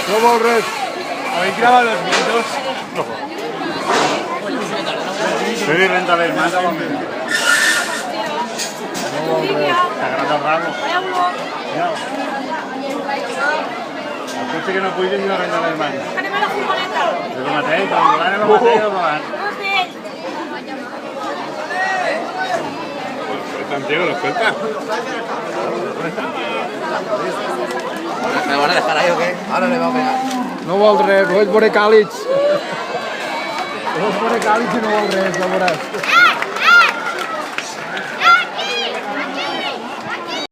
No vol res. ¿Habéis grabado los minutos? No. Sí, renta de hermana. No vol res. Está grande el ramo. El cotxe que no puja ni la renta de hermana. Anem a la furgoneta. És el mateix, el volant és el mateix, el volant. Santiago, ¿lo suelta? ¿Me van a dejar ahí o qué? Ahora le va a pegar. No vol res, ho és veure càlids. Ho és veure càlids i no vol res, no veuràs.